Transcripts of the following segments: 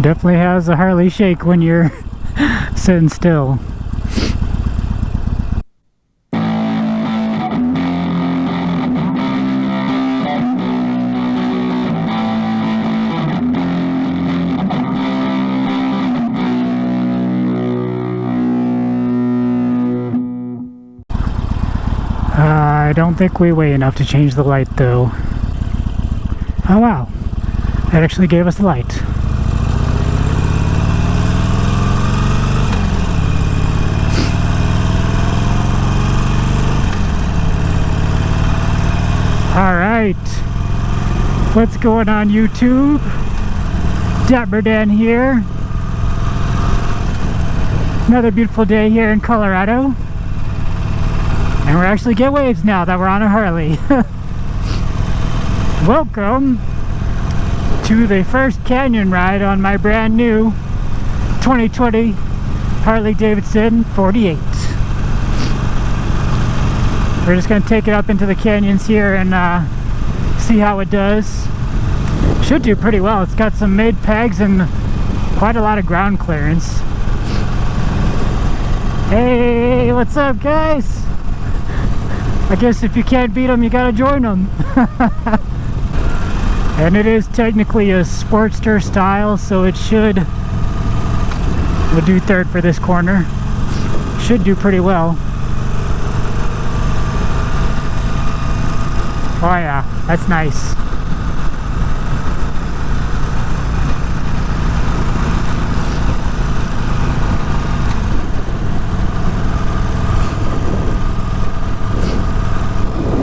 Definitely has a Harley shake when you're sitting still. I don't think we weigh enough to change the light though. Oh wow, that actually gave us the light. Alright, what's going on YouTube? Dapper Dan here. Another beautiful day here in Colorado. And we're actually get waves now that we're on a Harley. Welcome to the first canyon ride on my brand new 2020 Harley Davidson 48. We're just going to take it up into the canyons here and see how it does. Should do pretty well. It's got some mid pegs and quite a lot of ground clearance. Hey, what's up guys? I guess if you can't beat them, you gotta join them. And it is technically a Sportster style, so it should... We'll do third for this corner. Should do pretty well. Oh yeah, that's nice.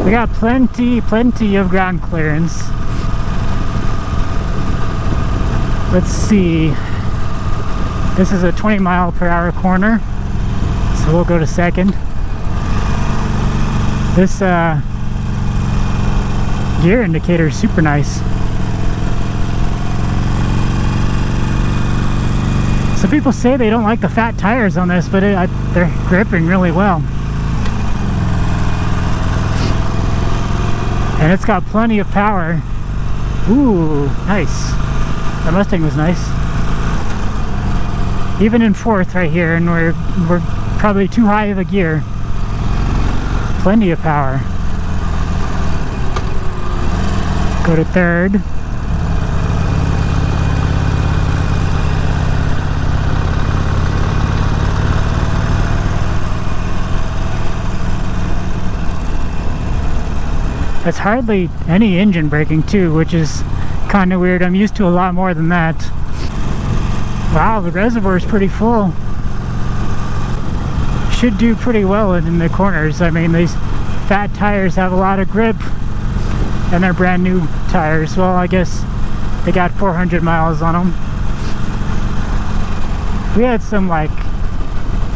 We got plenty of ground clearance. Let's see. This is a 20-mile-per-hour corner, so we'll go to second. This gear indicator is super nice. Some people say they don't like the fat tires on this, but they're gripping really well. And it's got plenty of power. Ooh, nice. That Mustang was nice. Even in fourth right here, and we're probably too high of a gear. Plenty of power. Go to third. It's hardly any engine braking too, which is kind of weird. I'm used to a lot more than that. Wow, the reservoir is pretty full. Should do pretty well in the corners. I mean, these fat tires have a lot of grip, and they're brand new tires. Well, I guess they got 400 miles on them. We had some like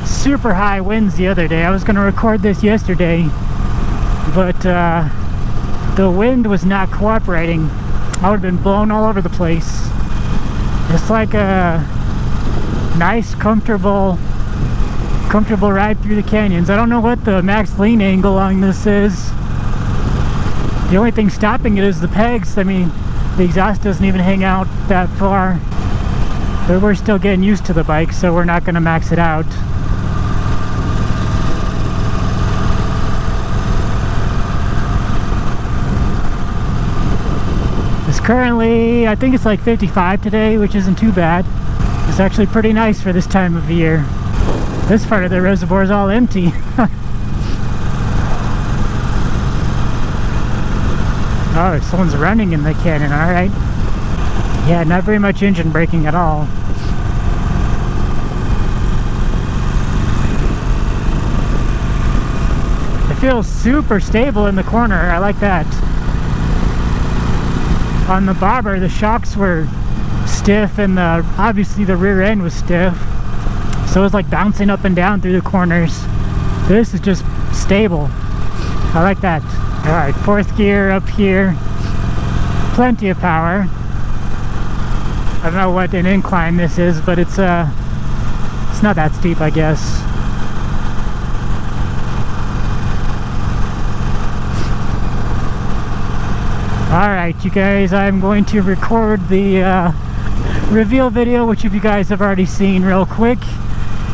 super high winds the other day. I was going to record this yesterday, but the wind was not cooperating. I would have been blown all over the place. It's like a nice, comfortable ride through the canyons. I don't know what the max lean angle on this is. The only thing stopping it is the pegs. I mean, the exhaust doesn't even hang out that far. But we're still getting used to the bike, so we're not going to max it out. It's currently, I think it's like 55 today, which isn't too bad. It's actually pretty nice for this time of year. This part of the reservoir is all empty. Oh, someone's running in the canyon, alright. Yeah, not very much engine braking at all. It feels super stable in the corner, I like that. On the bobber, the shocks were stiff, and obviously the rear end was stiff, so it was like bouncing up and down through the corners. This is just stable. I like that. Alright, fourth gear up here. Plenty of power. I don't know what an incline this is, but it's not that steep, I guess. Alright, you guys, I'm going to record the reveal video, which of you guys have already seen, real quick,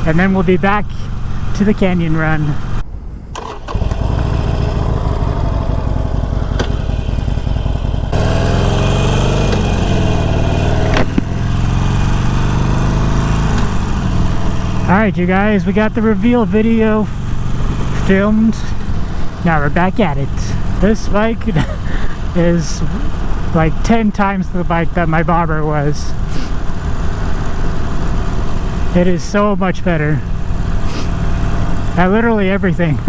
and then we'll be back to the canyon run. Alright, you guys, we got the reveal video filmed. Now we're back at it. This bike is like 10 times the bike that my bobber was. It is so much better at literally everything.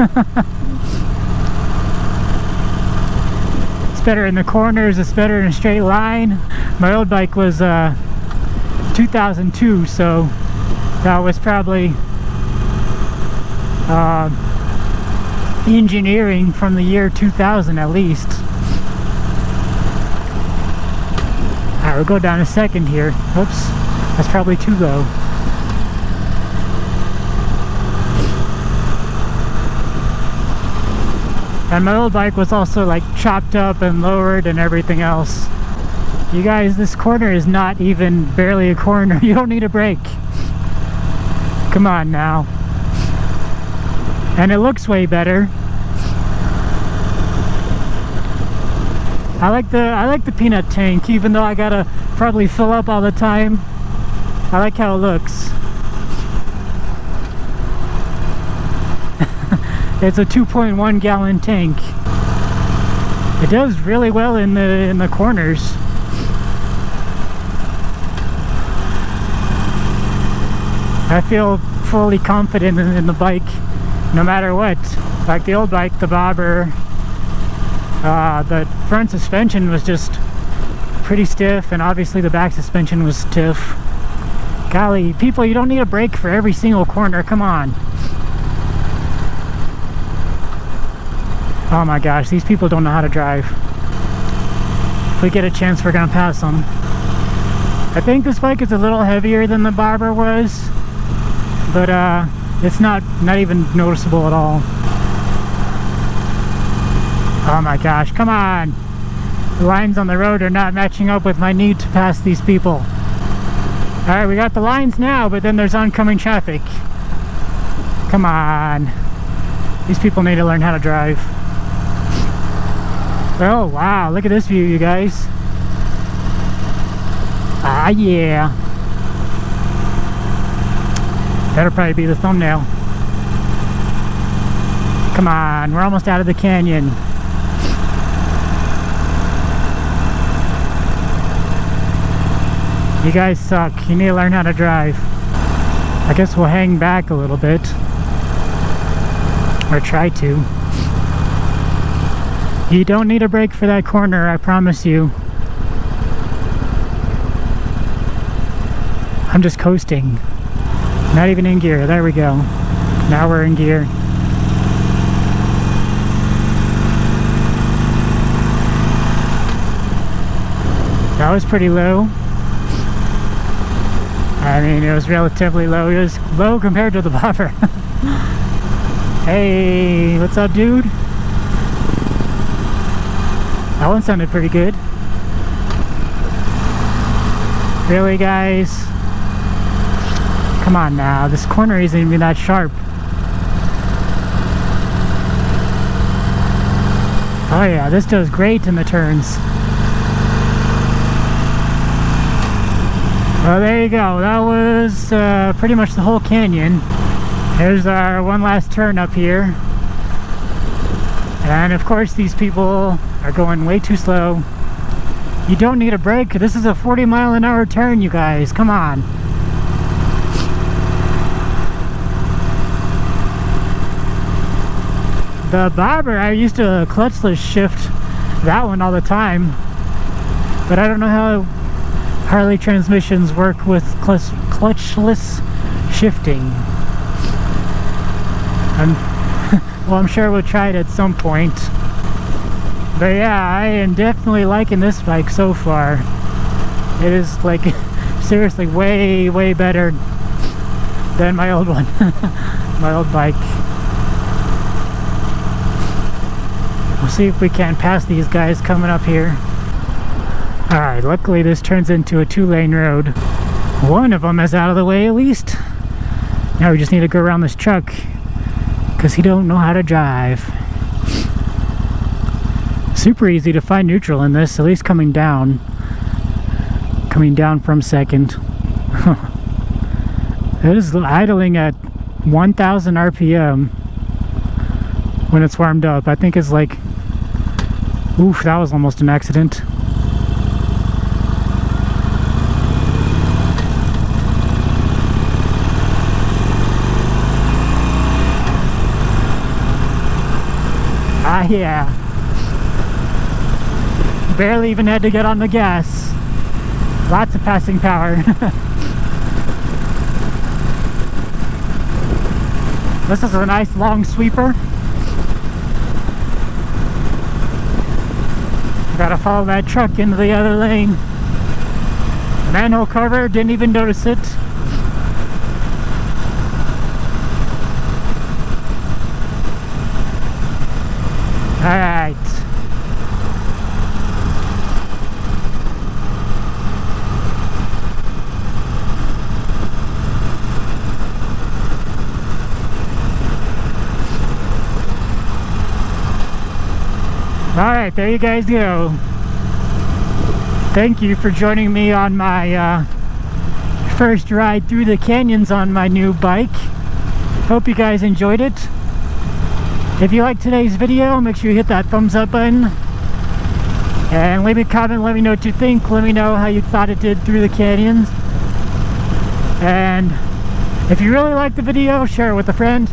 It's better in the corners, it's better in a straight line. My old bike was 2002, so that was probably engineering from the year 2000 at least. Alright, we'll go down a second here. Oops, that's probably too low. And my old bike was also like chopped up and lowered and everything else. You guys, this corner is not even barely a corner. You don't need a brake. Come on now. And it looks way better. I like the peanut tank, even though I gotta probably fill up all the time. I like how it looks. It's a 2.1 gallon tank. It does really well in the corners. I feel fully confident in the bike no matter what. Like the old bike, the bobber, the front suspension was just pretty stiff, and obviously the back suspension was stiff. Golly, people, you don't need a brake for every single corner, come on. Oh my gosh, these people don't know how to drive. If we get a chance, we're gonna pass them. I think this bike is a little heavier than the bobber was, but it's not even noticeable at all. Oh my gosh, come on! The lines on the road are not matching up with my need to pass these people. Alright, we got the lines now, but then there's oncoming traffic. Come on. These people need to learn how to drive. Oh wow, look at this view, you guys. Ah yeah. That'll probably be the thumbnail. Come on, we're almost out of the canyon. You guys suck. You need to learn how to drive. I guess we'll hang back a little bit. Or try to. You don't need a brake for that corner, I promise you. I'm just coasting. Not even in gear. There we go. Now we're in gear. That was pretty low. I mean, it was relatively low. It was low compared to the bobber. Hey, what's up, dude? That one sounded pretty good. Really, guys? Come on now, this corner isn't even that sharp. Oh yeah, this does great in the turns. Well, there you go. That was pretty much the whole canyon. Here's our one last turn up here. And of course, these people are going way too slow. You don't need a brake. This is a 40-mile-an-hour turn, you guys. Come on. The bobber, I used to clutchless shift that one all the time. But I don't know how Harley transmissions work with clutchless shifting. Well, I'm sure we'll try it at some point. But yeah, I am definitely liking this bike so far. It is like seriously way better than my old one. My old bike. We'll see if we can pass these guys coming up here. Alright, luckily this turns into a 2-lane road. One of them is out of the way at least. Now we just need to go around this truck because he don't know how to drive. Super easy to find neutral in this, at least coming down. Coming down from second. It is idling at 1,000 RPM when it's warmed up. I think it's like, oof, that was almost an accident. Ah, yeah. Barely even had to get on the gas. Lots of passing power. This is a nice long sweeper. Gotta follow that truck into the other lane. Manhole cover, didn't even notice it. Alright. Alright, there you guys go. Thank you for joining me on my first ride through the canyons on my new bike. Hope you guys enjoyed it. If you liked today's video, make sure you hit that thumbs up button. And leave me a comment, let me know what you think. Let me know how you thought it did through the canyons. And if you really liked the video, share it with a friend.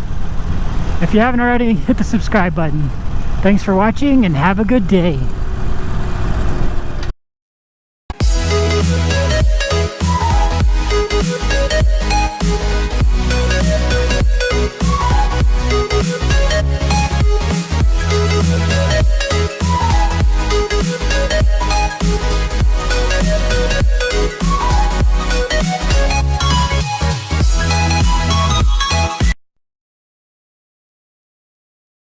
If you haven't already, hit the subscribe button. Thanks for watching and have a good day.